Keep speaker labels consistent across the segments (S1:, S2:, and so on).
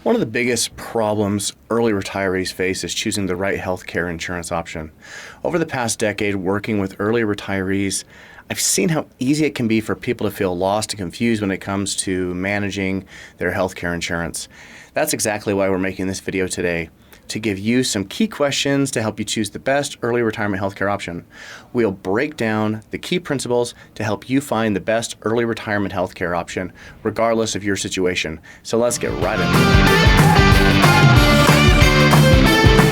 S1: One of the biggest problems early retirees face is choosing the right healthcare insurance option. Over the past decade, working with early retirees, I've seen how easy it can be for people to feel lost and confused when it comes to managing their healthcare insurance. That's exactly why we're making this video today, to give you some key questions to help you choose the best early retirement healthcare option. We'll break down the key principles to help you find the best early retirement healthcare option, regardless of your situation. So let's get right into it.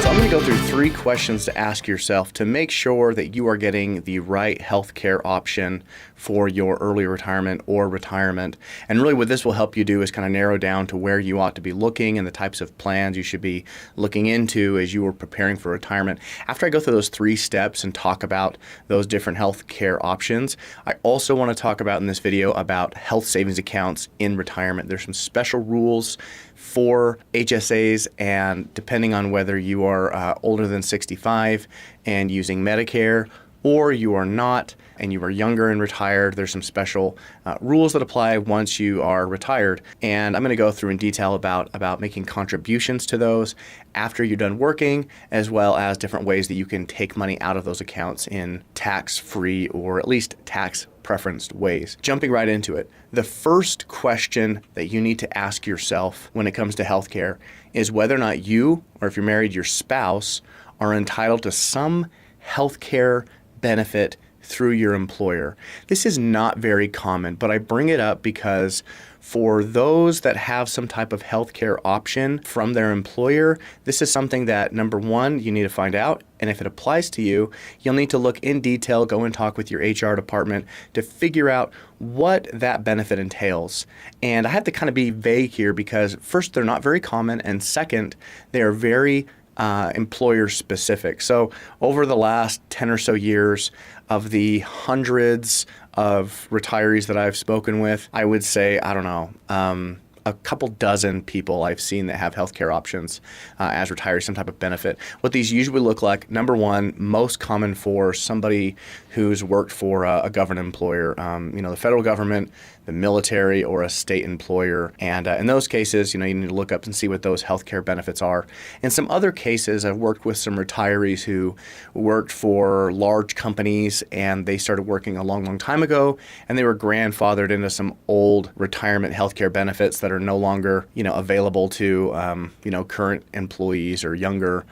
S1: So I'm going to go through 3 questions to ask yourself to make sure that you are getting the right healthcare option for your early retirement or retirement. And really what this will help you do is kind of narrow down to where you ought to be looking and the types of plans you should be looking into as you are preparing for retirement. After I go through those 3 steps and talk about those different healthcare options, I also want to talk about in this video about health savings accounts in retirement. There's some special rules for HSAs, and depending on whether you are older than 65 and using Medicare, or you are not and you are younger and retired, there's some special rules that apply once you are retired. And I'm going to go through in detail about making contributions to those after you're done working, as well as different ways that you can take money out of those accounts in tax-free or at least tax-preferenced ways. Jumping right into it, the first question that you need to ask yourself when it comes to healthcare is whether or not you, or if you're married, your spouse, are entitled to some healthcare benefit through your employer. This is not very common, but I bring it up because for those that have some type of healthcare option from their employer, this is something that, number one, you need to find out. And if it applies to you, you'll need to look in detail, go and talk with your HR department to figure out what that benefit entails. And I have to kind of be vague here because first, they're not very common, and second, they are very employer specific. So over the last 10 or so years, of the hundreds of retirees that I've spoken with, I would say, I don't know, a couple dozen people I've seen that have healthcare options as retirees, some type of benefit. What these usually look like, number one, most common for somebody who's worked for a government employer, the federal government, the military, or a state employer. And in those cases, you need to look up and see what those healthcare benefits are. In some other cases, I've worked with some retirees who worked for large companies and they started working a long, long time ago, and they were grandfathered into some old retirement healthcare benefits that are no longer, available to, current employees or younger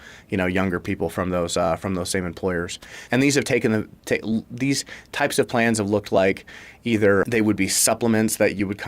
S1: people from those same employers. And these have these types of plans have looked like either they would be supplements that you would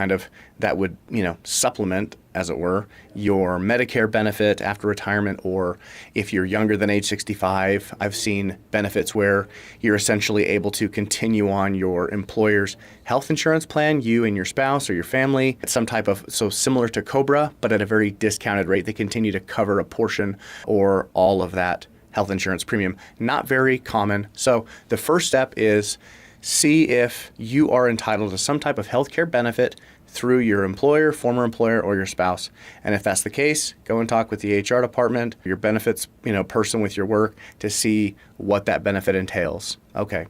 S1: supplement, as it were, your Medicare benefit after retirement, or if you're younger than age 65, I've seen benefits where you're essentially able to continue on your employer's health insurance plan, you and your spouse or your family, some type of, so similar to COBRA, but at a very discounted rate. They continue to cover a portion or all of that health insurance premium. Not very common. So the first step is see if you are entitled to some type of healthcare benefit through your employer, former employer, or your spouse. And if that's the case, go and talk with the HR department, your benefits, person with your work to see what that benefit entails. Okay.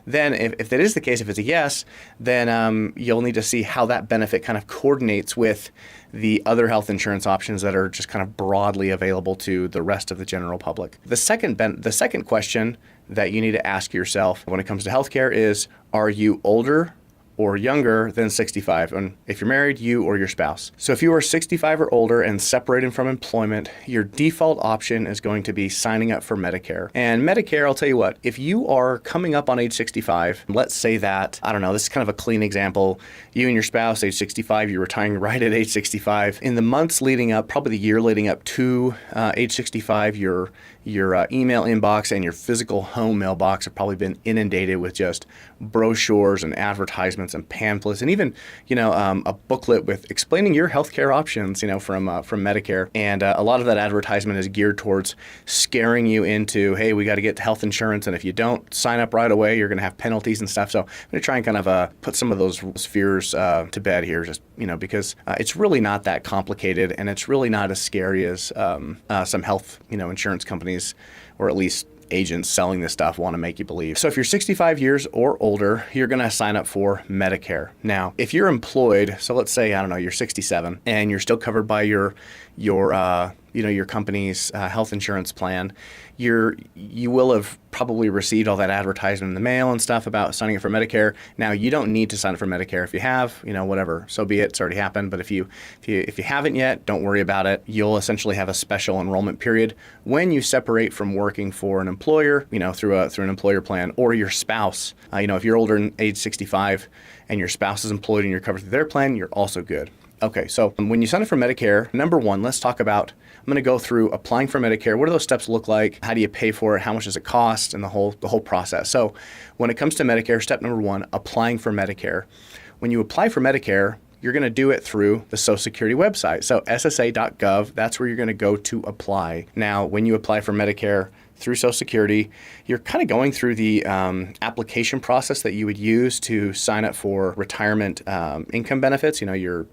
S1: Then if that is the case, if it's a yes, then you'll need to see how that benefit kind of coordinates with the other health insurance options that are just kind of broadly available to the rest of the general public. The second question that you need to ask yourself when it comes to healthcare is, are you older or younger than 65, and if you're married, you or your spouse. So if you are 65 or older and separated from employment, your default option is going to be signing up for Medicare. And Medicare, I'll tell you what, if you are coming up on age 65, let's say that, I don't know, this is kind of a clean example, you and your spouse, age 65, you're retiring right at age 65. In the months leading up, probably the year leading up to age 65, your email inbox and your physical home mailbox have probably been inundated with just brochures and advertisements and pamphlets, and even a booklet with explaining your healthcare options from Medicare. And a lot of that advertisement is geared towards scaring you into, hey, we got to get health insurance, and if you don't sign up right away, you're going to have penalties and stuff. So I'm going to try and kind of put some of those fears to bed here, just because it's really not that complicated, and it's really not as scary as some health insurance companies, or at least agents selling this stuff want to make you believe. So if you're 65 years or older, you're going to sign up for Medicare. Now, if you're employed, so let's say, I don't know, you're 67 and you're still covered by your company's health insurance plan, you will have probably received all that advertisement in the mail and stuff about signing up for Medicare. Now, you don't need to sign up for Medicare. If you have, whatever, so be it. It's already happened. But if you haven't yet, don't worry about it. You'll essentially have a special enrollment period when you separate from working for an employer, through an employer plan, or your spouse. If you're older than age 65 and your spouse is employed and you're covered through their plan, you're also good. Okay, so when you sign up for Medicare, number one, let's talk about, I'm going to go through applying for Medicare. What do those steps look like? How do you pay for it? How much does it cost? And the whole process. So when it comes to Medicare, step number one, applying for Medicare. When you apply for Medicare, you're going to do it through the Social Security website. So ssa.gov, that's where you're going to go to apply. Now, when you apply for Medicare through Social Security, you're kind of going through the application process that you would use to sign up for retirement income benefits. Your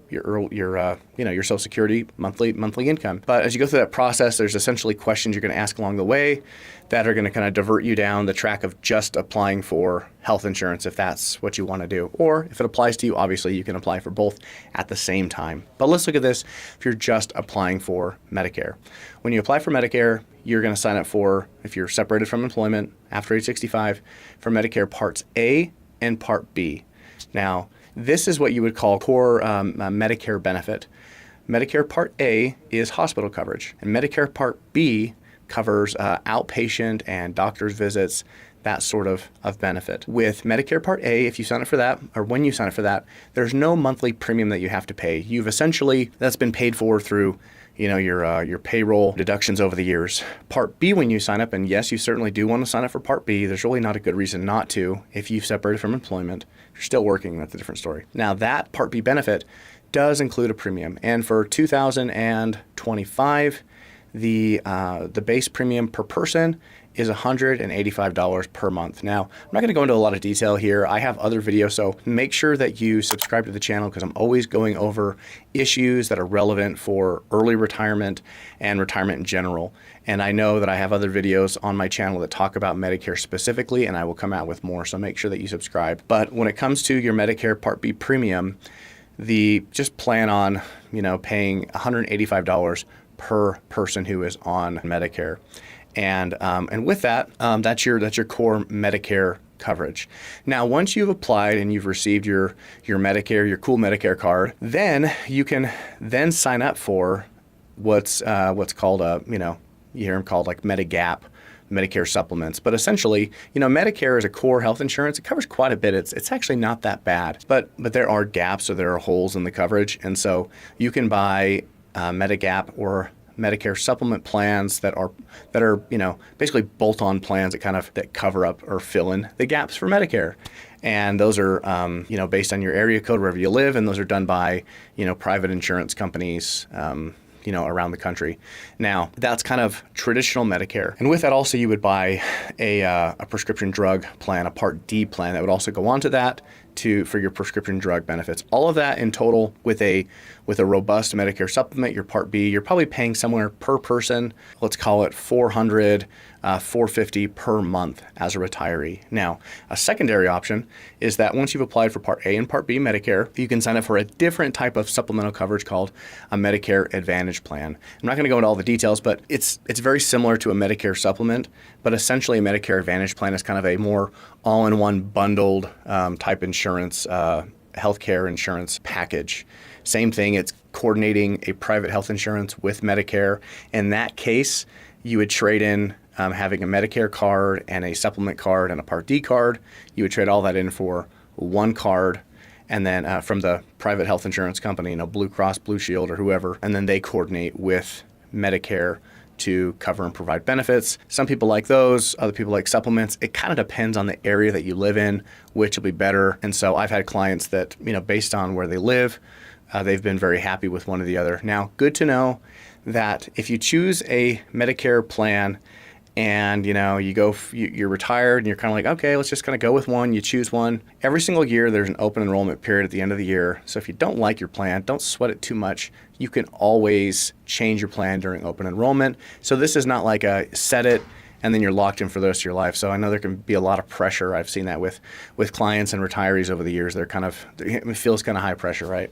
S1: Social Security monthly income. But as you go through that process, there's essentially questions you're going to ask along the way that are going to kind of divert you down the track of just applying for health insurance if that's what you want to do. Or if it applies to you, obviously you can apply for both at the same time. But let's look at this if you're just applying for Medicare. When you apply for Medicare, you're going to sign up for, if you're separated from employment after age 65, for Medicare Parts A and Part B. Now, this is what you would call core Medicare benefit. Medicare Part A is hospital coverage, and Medicare Part B covers outpatient and doctor's visits, that sort of benefit. With Medicare Part A, if you sign up for that, or when you sign up for that, there's no monthly premium that you have to pay. You've essentially, that's been paid for through your payroll deductions over the years. Part B, when you sign up, and yes, you certainly do want to sign up for Part B, there's really not a good reason not to if you've separated from employment. If you're still working, that's a different story. Now, that Part B benefit does include a premium, and for 2025, the base premium per person is $185 per month. Now, I'm not going to go into a lot of detail here. I have other videos, so make sure that you subscribe to the channel because I'm always going over issues that are relevant for early retirement and retirement in general. And I know that I have other videos on my channel that talk about Medicare specifically, and I will come out with more, so make sure that you subscribe. But when it comes to your Medicare Part B premium, just plan on paying $185 per person who is on Medicare. And with that, that's your core Medicare coverage. Now, once you've applied and you've received your Medicare, your cool Medicare card, then you can then sign up for what's called you hear them called like Medigap, Medicare supplements. But essentially, Medicare is a core health insurance. It covers quite a bit. It's actually not that bad, but there are gaps or there are holes in the coverage, and so you can buy Medigap or Medicare supplement plans that are basically bolt-on plans that cover up or fill in the gaps for Medicare. And those are based on your area code wherever you live, and those are done by private insurance companies around the country. Now, that's kind of traditional Medicare. And with that also you would buy a prescription drug plan, a Part D plan that would also go on to that for your prescription drug benefits. All of that in total with a robust Medicare supplement, your Part B, you're probably paying somewhere per person, let's call it $400, $450 per month as a retiree. Now, a secondary option is that once you've applied for Part A and Part B Medicare, you can sign up for a different type of supplemental coverage called a Medicare Advantage plan. I'm not going to go into all the details, but it's very similar to a Medicare supplement, but essentially a Medicare Advantage plan is kind of a more all-in-one bundled type insurance, healthcare insurance package. Same thing, it's coordinating a private health insurance with Medicare. In that case, you would trade in having a Medicare card and a supplement card and a Part D card. You would trade all that in for one card, and then from the private health insurance company, Blue Cross, Blue Shield, or whoever, and then they coordinate with Medicare to cover and provide benefits. Some people like those, other people like supplements. It kind of depends on the area that you live in, which will be better. And so I've had clients that, based on where they live, they've been very happy with one or the other. Now, good to know that if you choose a Medicare plan and you're retired and you're kind of like, okay, let's just kind of go with one. You choose one. Every single year there's an open enrollment period at the end of the year. So if you don't like your plan, don't sweat it too much. You can always change your plan during open enrollment. So this is not like a set it and then you're locked in for the rest of your life. So I know there can be a lot of pressure. I've seen that with clients and retirees over the years. It feels kind of high pressure, right?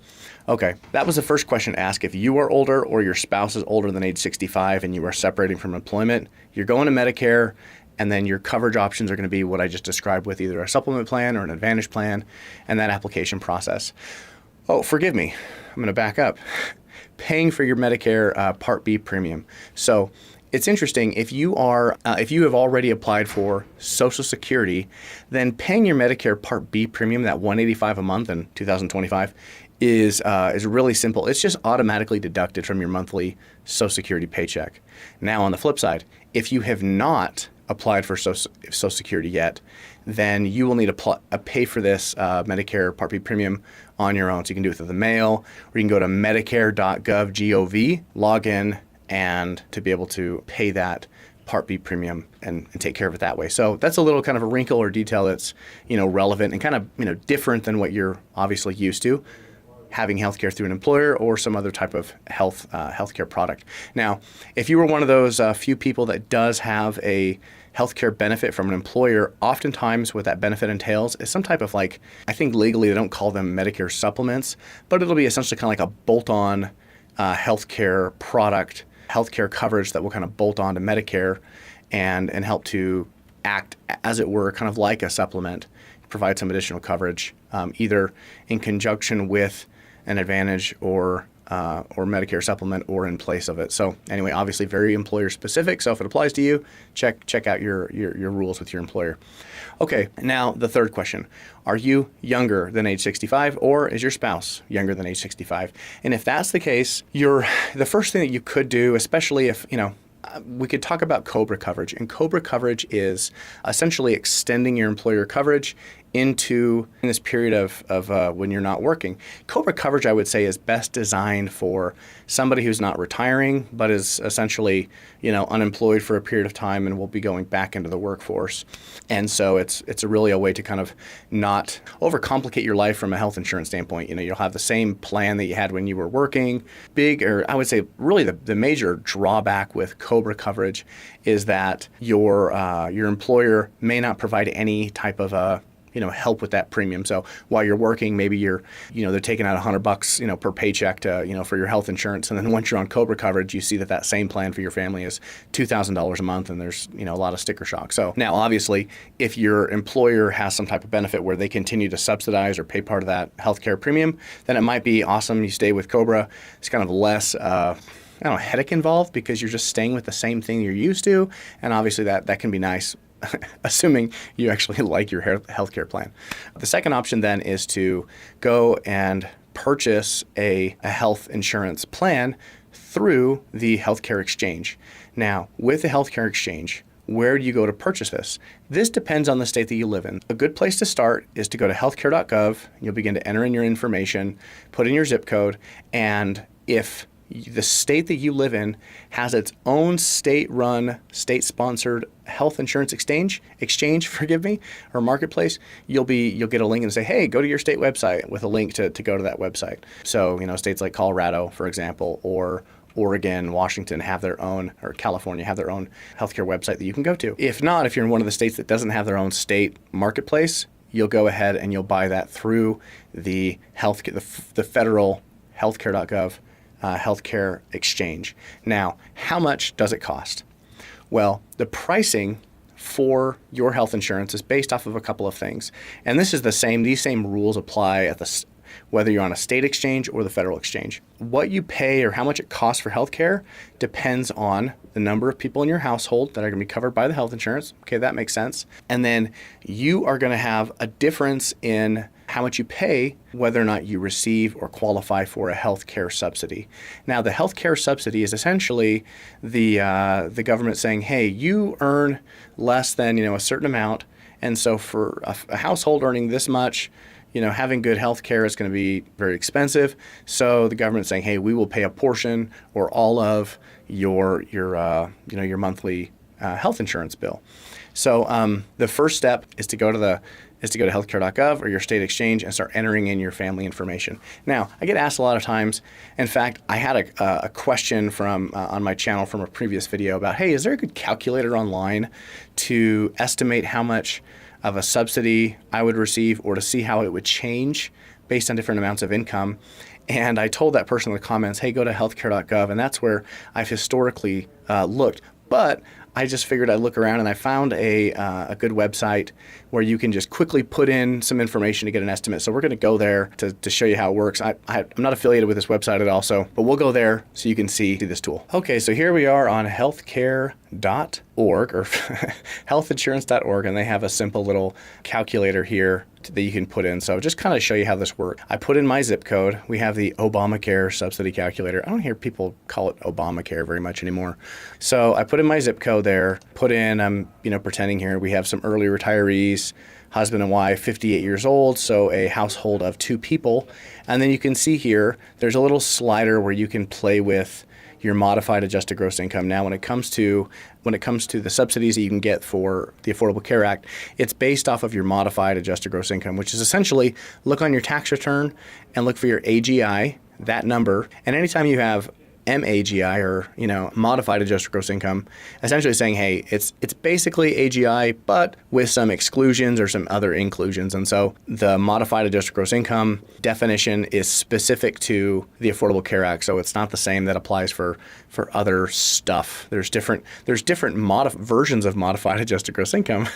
S1: Okay, that was the first question to ask. If you are older or your spouse is older than age 65 and you are separating from employment, you're going to Medicare, and then your coverage options are going to be what I just described with either a supplement plan or an advantage plan, and that application process. Oh, forgive me. I'm going to back up. Paying for your Medicare Part B premium. So it's interesting, if you have already applied for Social Security, then paying your Medicare Part B premium, that $185 a month in 2025, is really simple. It's just automatically deducted from your monthly Social Security paycheck. Now, on the flip side, if you have not applied for Social Security yet, then you will need to pay for this Medicare Part B premium on your own. So you can do it through the mail, or you can go to medicare.gov, log in, and to be able to pay that Part B premium and take care of it that way. So that's a little kind of a wrinkle or detail that's relevant and kind of different than what you're obviously used to, having healthcare through an employer or some other type of healthcare product. Now, if you were one of those few people that does have a healthcare benefit from an employer, oftentimes what that benefit entails is some type of I think legally they don't call them Medicare supplements, but it'll be essentially kind of like a bolt-on healthcare product, healthcare coverage that will kind of bolt on to Medicare and help to act, as it were, kind of like a supplement, provide some additional coverage, either in conjunction with an Advantage or Medicare supplement or in place of it. So anyway, obviously very employer specific. So if it applies to you, check out your rules with your employer. Okay, now the third question. Are you younger than age 65, or is your spouse younger than age 65? And if that's the case, the first thing that you could do, especially if, we could talk about COBRA coverage. And COBRA coverage is essentially extending your employer coverage into in this period of when you're not working. COBRA coverage, I would say, is best designed for somebody who's not retiring, but is essentially, unemployed for a period of time and will be going back into the workforce. And so it's really a way to kind of not overcomplicate your life from a health insurance standpoint. You'll have the same plan that you had when you were working. I would say really the major drawback with COBRA coverage is that your employer may not provide any type of help with that premium. So while you're working, maybe they're taking out $100, per paycheck to, for your health insurance. And then once you're on COBRA coverage, you see that same plan for your family is $2,000 a month, and there's, a lot of sticker shock. So now, obviously, if your employer has some type of benefit where they continue to subsidize or pay part of that healthcare premium, then it might be awesome. You stay with COBRA. It's kind of less, headache involved because you're just staying with the same thing you're used to. And obviously that can be nice, assuming you actually like your healthcare plan. The second option then is to go and purchase a health insurance plan through the healthcare exchange. Now, with the healthcare exchange, where do you go to purchase this? This depends on the state that you live in. A good place to start is to go to healthcare.gov. You'll begin to enter in your information, put in your zip code, and if the state that you live in has its own state-run, state-sponsored health insurance exchange, or marketplace, you'll get a link and say, hey, go to your state website with a link to go to that website. So, states like Colorado, for example, or Oregon, Washington have their own, or California have their own healthcare website that you can go to. If not, if you're in one of the states that doesn't have their own state marketplace, you'll go ahead and you'll buy that through the federal healthcare.gov healthcare exchange. Now, how much does it cost? Well, the pricing for your health insurance is based off of a couple of things. And these same rules apply whether you're on a state exchange or the federal exchange. What you pay or how much it costs for healthcare depends on the number of people in your household that are going to be covered by the health insurance. Okay, that makes sense. And then you are going to have a difference in how much you pay, whether or not you receive or qualify for a healthcare subsidy. Now, the healthcare subsidy is essentially the government saying, hey, you earn less than a certain amount, and so for a household earning this much, having good health care is going to be very expensive. So the government's saying, hey, we will pay a portion or all of your monthly health insurance bill. So the first step is to go to the is to go to healthcare.gov or your state exchange and start entering in your family information. Now, I get asked a lot of times. In fact, I had a question from on my channel from a previous video about, hey, is there a good calculator online to estimate how much of a subsidy I would receive or to see how it would change based on different amounts of income? And I told that person in the comments, hey, go to healthcare.gov, and that's where I've historically looked. But I just figured I'd look around, and I found a good website where you can just quickly put in some information to get an estimate. So we're going to go there to show you how it works. I'm not affiliated with this website at all, but we'll go there so you can see this tool. Okay, so here we are on healthcare.org or healthinsurance.org, and they have a simple little calculator here that you can put in. So just kind of show you how this works. I put in my zip code. We have the Obamacare subsidy calculator. I don't hear people call it Obamacare very much anymore. So I put in my zip code there, put in, I'm pretending here we have some early retirees, husband and wife, 58 years old, so a household of 2 people. And then you can see here, there's a little slider where you can play with your modified adjusted gross income. Now, when it comes to the subsidies that you can get for the Affordable Care Act, it's based off of your modified adjusted gross income, which is essentially look on your tax return and look for your AGI, that number, and anytime you have MAGI or modified adjusted gross income, essentially saying, hey, it's basically AGI but with some exclusions or some other inclusions. And so the modified adjusted gross income definition is specific to the Affordable Care Act, so it's not the same that applies for other stuff. There's different versions of modified adjusted gross income,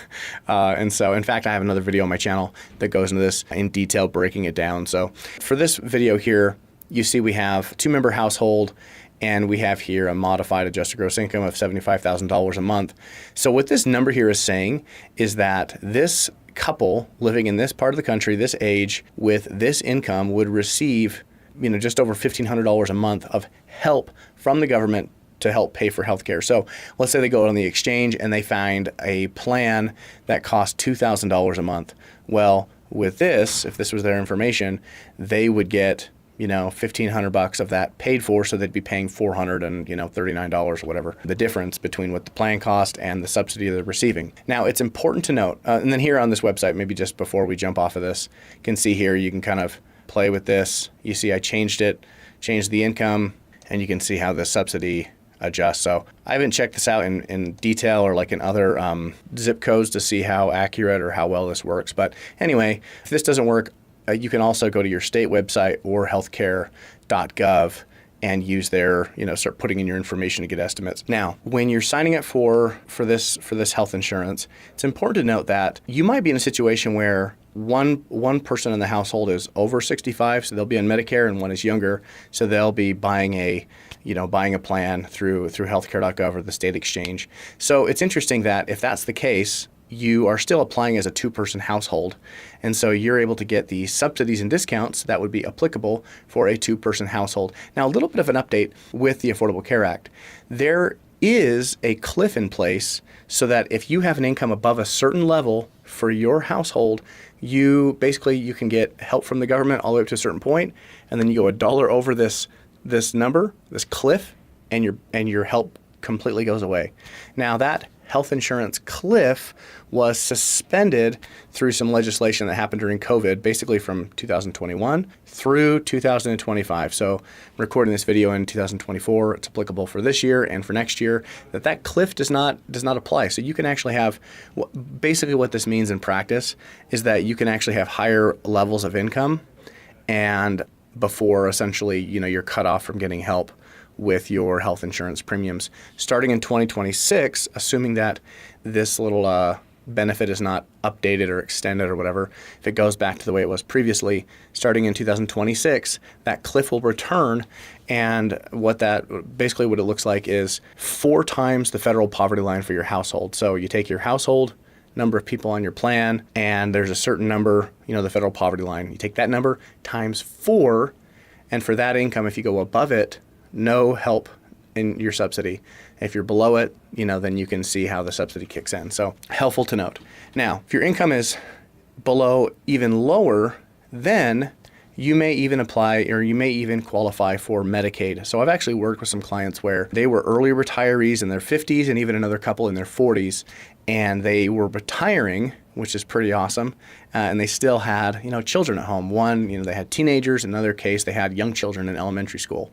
S1: and so in fact I have another video on my channel that goes into this in detail, breaking it down. So for this video here, you see we have 2-member household, and we have here a modified adjusted gross income of $75,000 a month. So what this number here is saying is that this couple living in this part of the country, this age, with this income would receive, just over $1,500 a month of help from the government to help pay for healthcare. So let's say they go on the exchange and they find a plan that costs $2,000 a month. Well, with this, if this was their information, they would get $1,500 of that paid for, so they'd be paying $439 or whatever, the difference between what the plan cost and the subsidy they're receiving. Now, it's important to note, and then here on this website, maybe just before we jump off of this, you can see here, you can kind of play with this. You see I changed the income, and you can see how the subsidy adjusts. So I haven't checked this out in detail or like in other zip codes to see how accurate or how well this works. But anyway, if this doesn't work, you can also go to your state website or healthcare.gov and use their, start putting in your information to get estimates. Now, when you're signing up for this health insurance, it's important to note that you might be in a situation where one person in the household is over 65, so they'll be on Medicare, and one is younger, so they'll be buying a plan through healthcare.gov or the state exchange. So it's interesting that if that's the case, you are still applying as a 2-person household. And so you're able to get the subsidies and discounts that would be applicable for a 2-person household. Now, a little bit of an update with the Affordable Care Act. There is a cliff in place so that if you have an income above a certain level for your household, you can get help from the government all the way up to a certain point, and then you go $1 over this number, this cliff, and your help completely goes away. Now, that health insurance cliff was suspended through some legislation that happened during COVID, basically from 2021 through 2025. So I'm recording this video in 2024. It's applicable for this year and for next year. That cliff does not apply. So you can actually have, basically what this means in practice is that you can actually have higher levels of income, and before essentially you're cut off from getting help with your health insurance premiums. Starting in 2026, assuming that this little benefit is not updated or extended or whatever, if it goes back to the way it was previously, starting in 2026, that cliff will return, and what it looks like is 4 times the federal poverty line for your household. So you take your household, number of people on your plan, and there's a certain number, the federal poverty line. You take that number times 4, and for that income, if you go above it, no help in your subsidy. If you're below it, then you can see how the subsidy kicks in. So helpful to note. Now, if your income is below even lower, then you may even apply, or you may even qualify for Medicaid. So I've actually worked with some clients where they were early retirees in their 50s and even another couple in their 40s, and they were retiring which is pretty awesome. And they still had, children at home. One, they had teenagers. In another case, they had young children in elementary school.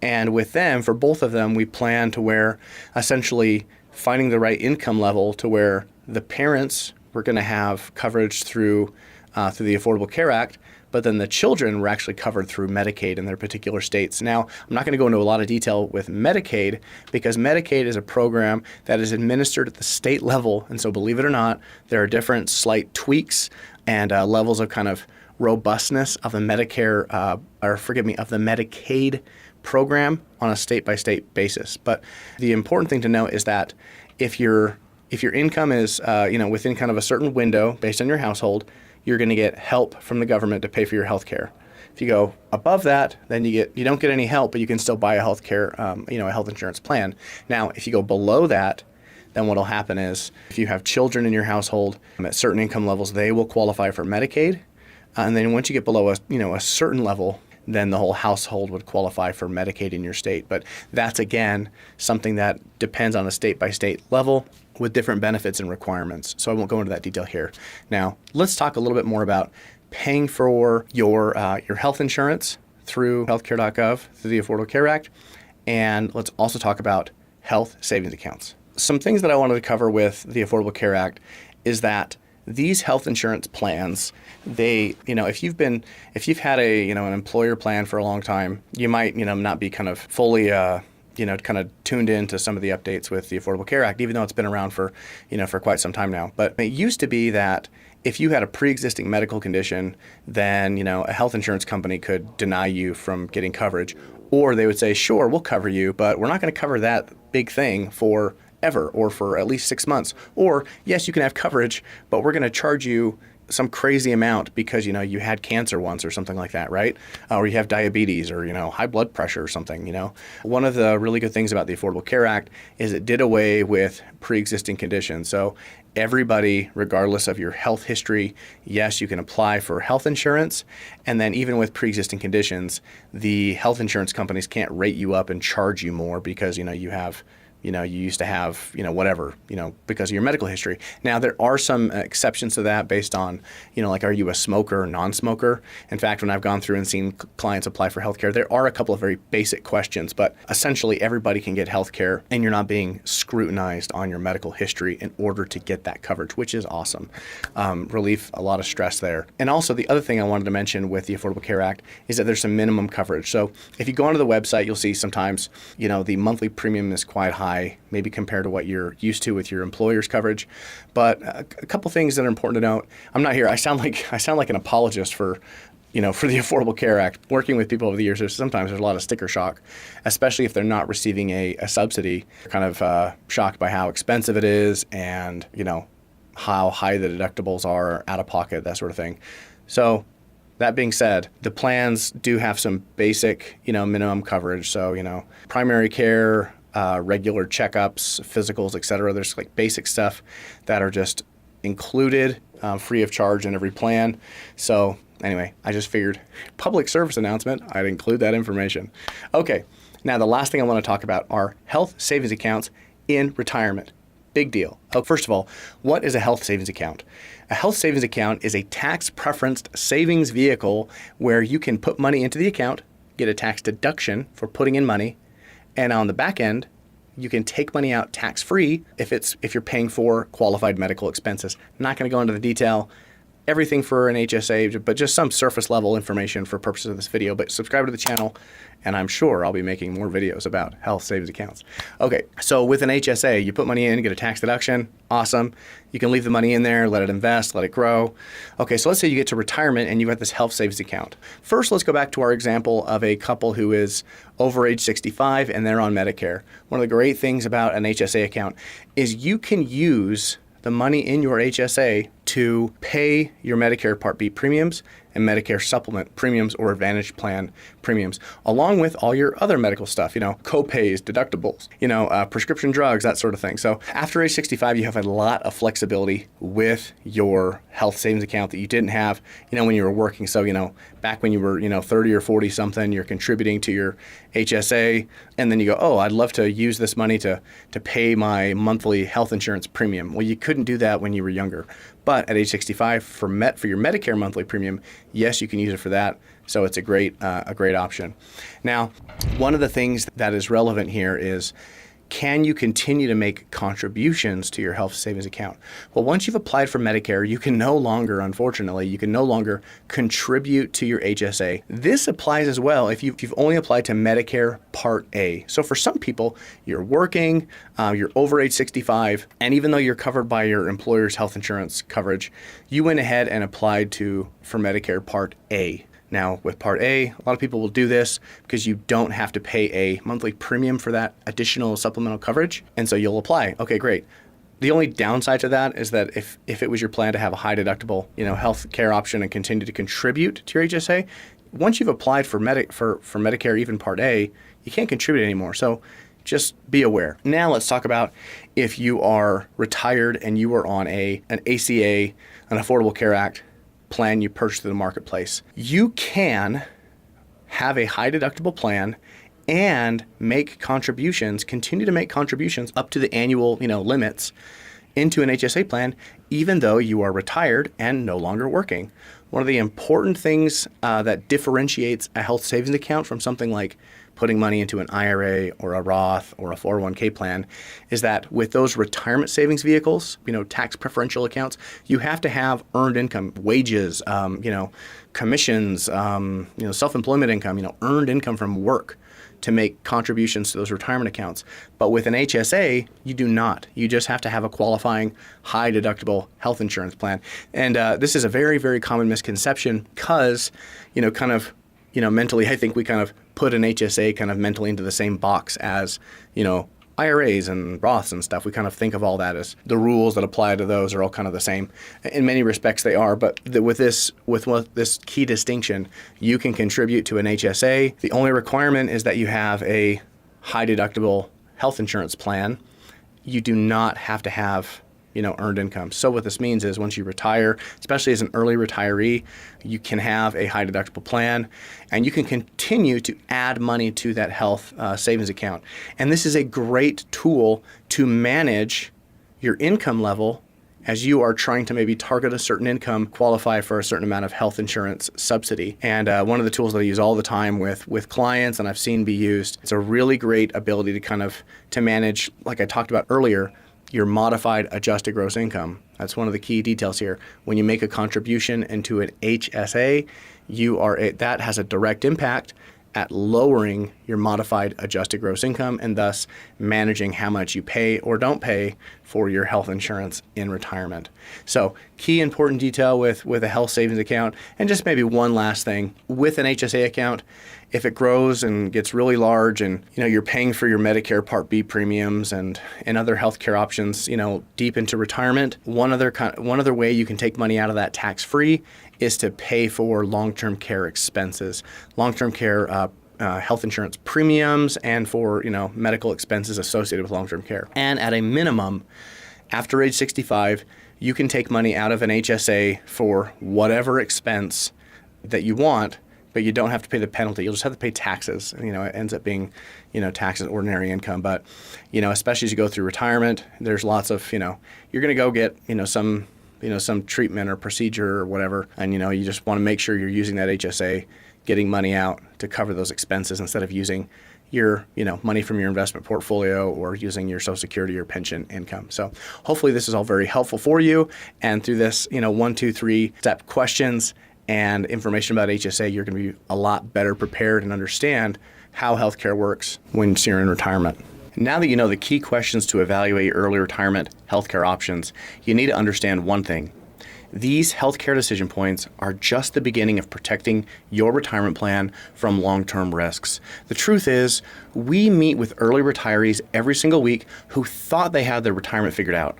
S1: And with them, for both of them, we planned to where essentially finding the right income level to where the parents were going to have coverage through the Affordable Care Act, but then the children were actually covered through Medicaid in their particular states. Now, I'm not going to go into a lot of detail with Medicaid because Medicaid is a program that is administered at the state level. And so believe it or not, there are different slight tweaks and levels of kind of robustness of the of the Medicaid program on a state-by-state basis. But the important thing to note is that if your income is within kind of a certain window based on your household, you're going to get help from the government to pay for your health care. If you go above that, then you don't get any help, but you can still buy a health care, a health insurance plan. Now, if you go below that, then what will happen is if you have children in your household at certain income levels, they will qualify for Medicaid. And then once you get below a certain level, then the whole household would qualify for Medicaid in your state. But that's, again, something that depends on a state-by-state level with different benefits and requirements. So I won't go into that detail here. Now, let's talk a little bit more about paying for your health insurance through healthcare.gov, through the Affordable Care Act. And let's also talk about health savings accounts. Some things that I wanted to cover with the Affordable Care Act is that these health insurance plans, they, if you've had an employer plan for a long time, you might, not be kind of fully, kind of tuned in to some of the updates with the Affordable Care Act, even though it's been around for quite some time now. But it used to be that if you had a pre-existing medical condition, then, a health insurance company could deny you from getting coverage, or they would say, sure, we'll cover you, but we're not going to cover that big thing for ever or for at least 6 months. Or, yes, you can have coverage, but we're going to charge you some crazy amount because, you had cancer once or something like that, right? Or you have diabetes or, high blood pressure or something, One of the really good things about the Affordable Care Act is it did away with pre-existing conditions. So everybody, regardless of your health history, yes, you can apply for health insurance. And then even with pre-existing conditions, the health insurance companies can't rate you up and charge you more because, you have you used to have, whatever, because of your medical history. Now, there are some exceptions to that based on, like, are you a smoker or non-smoker? In fact, when I've gone through and seen clients apply for healthcare, there are a couple of very basic questions, but essentially everybody can get healthcare and you're not being scrutinized on your medical history in order to get that coverage, which is awesome. Relief a lot of stress there. And also the other thing I wanted to mention with the Affordable Care Act is that there's some minimum coverage. So if you go onto the website, you'll see sometimes, the monthly premium is quite high, maybe compared to what you're used to with your employer's coverage. But a couple things that are important to note. I'm not here. I sound like an apologist for the Affordable Care Act. Working with people over the years, sometimes there's a lot of sticker shock, especially if they're not receiving a subsidy. They're kind of shocked by how expensive it is and, how high the deductibles are out of pocket, that sort of thing. So that being said, the plans do have some basic, minimum coverage. So, primary care, regular checkups, physicals, et cetera. There's like basic stuff that are just included free of charge in every plan. So anyway, I just figured public service announcement, I'd include that information. Okay, now the last thing I want to talk about are health savings accounts in retirement. Big deal. First of all, what is a health savings account? A health savings account is a tax-preferenced savings vehicle where you can put money into the account, get a tax deduction for putting in money, and on the back end, you can take money out tax-free if you're paying for qualified medical expenses. Not going to go into the detail, everything for an HSA, but just some surface level information for purposes of this video. But subscribe to the channel, and I'm sure I'll be making more videos about health savings accounts. Okay, so with an HSA, you put money in, get a tax deduction. Awesome. You can leave the money in there, let it invest, let it grow. Okay, so let's say you get to retirement and you've got this health savings account. First, let's go back to our example of a couple who is over age 65 and they're on Medicare. One of the great things about an HSA account is you can use the money in your HSA to pay your Medicare Part B premiums and Medicare supplement premiums or Advantage Plan premiums, along with all your other medical stuff, co-pays, deductibles, prescription drugs, that sort of thing. So after age 65, you have a lot of flexibility with your health savings account that you didn't have, when you were working. So, back when you were, 30 or 40 something, you're contributing to your HSA, and then you go, oh, I'd love to use this money to pay my monthly health insurance premium. Well, you couldn't do that when you were younger. But at age 65, for your Medicare monthly premium, yes, you can use it for that. So it's a great option. Now, one of the things that is relevant here is, can you continue to make contributions to your health savings account? Well, once you've applied for Medicare, you can no longer, unfortunately, contribute to your HSA. This applies as well if you've only applied to Medicare Part A. So for some people, you're working, you're over age 65, and even though you're covered by your employer's health insurance coverage, you went ahead and applied for Medicare Part A. Now, with Part A, a lot of people will do this because you don't have to pay a monthly premium for that additional supplemental coverage, and so you'll apply. Okay, great. The only downside to that is that if it was your plan to have a high deductible, health care option and continue to contribute to your HSA, once you've applied for Medicare, even Part A, you can't contribute anymore. So just be aware. Now let's talk about if you are retired and you are on an ACA, an Affordable Care Act plan you purchased through the marketplace. You can have a high deductible plan and continue to make contributions up to the annual, limits into an HSA plan, even though you are retired and no longer working. One of the important things that differentiates a health savings account from something like putting money into an IRA or a Roth or a 401k plan is that with those retirement savings vehicles, tax preferential accounts, you have to have earned income, wages, commissions, self-employment income, earned income from work to make contributions to those retirement accounts. But with an HSA, you do not. You just have to have a qualifying high deductible health insurance plan. And this is a very, very common misconception because, mentally, I think we kind of put an HSA kind of mentally into the same box as, IRAs and Roths and stuff. We kind of think of all that as the rules that apply to those are all kind of the same. In many respects they are, but with this key distinction, you can contribute to an HSA. The only requirement is that you have a high deductible health insurance plan. You do not have to have earned income. So what this means is once you retire, especially as an early retiree, you can have a high deductible plan and you can continue to add money to that health savings account. And this is a great tool to manage your income level as you are trying to maybe target a certain income, qualify for a certain amount of health insurance subsidy. And one of the tools that I use all the time with clients and I've seen be used, it's a really great ability to manage, like I talked about earlier, your modified adjusted gross income. That's one of the key details here. When you make a contribution into an HSA, that has a direct impact at lowering your modified adjusted gross income and thus managing how much you pay or don't pay for your health insurance in retirement. So key important detail with a health savings account. And just maybe one last thing, with an HSA account, if it grows and gets really large and you're paying for your Medicare Part B premiums and other healthcare options, deep into retirement, one other way you can take money out of that tax-free is to pay for long-term care expenses, long-term care health insurance premiums, and for medical expenses associated with long-term care. And at a minimum, after age 65, you can take money out of an HSA for whatever expense that you want, but you don't have to pay the penalty. You'll just have to pay taxes. It ends up being, tax as ordinary income. But, especially as you go through retirement, there's lots of, you're going to go get, some treatment or procedure or whatever, and you just want to make sure you're using that HSA, getting money out to cover those expenses instead of using your money from your investment portfolio or using your Social Security or pension income. So hopefully this is all very helpful for you. And through this 1, 2, 3 step questions and information about HSA, you're going to be a lot better prepared and understand how healthcare works when you're in retirement. Now that you know the key questions to evaluate your early retirement healthcare options, you need to understand one thing. These healthcare decision points are just the beginning of protecting your retirement plan from long-term risks. The truth is, we meet with early retirees every single week who thought they had their retirement figured out,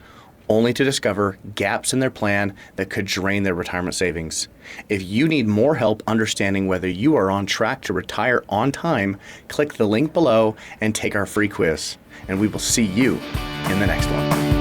S1: only to discover gaps in their plan that could drain their retirement savings. If you need more help understanding whether you are on track to retire on time, click the link below and take our free quiz. And we will see you in the next one.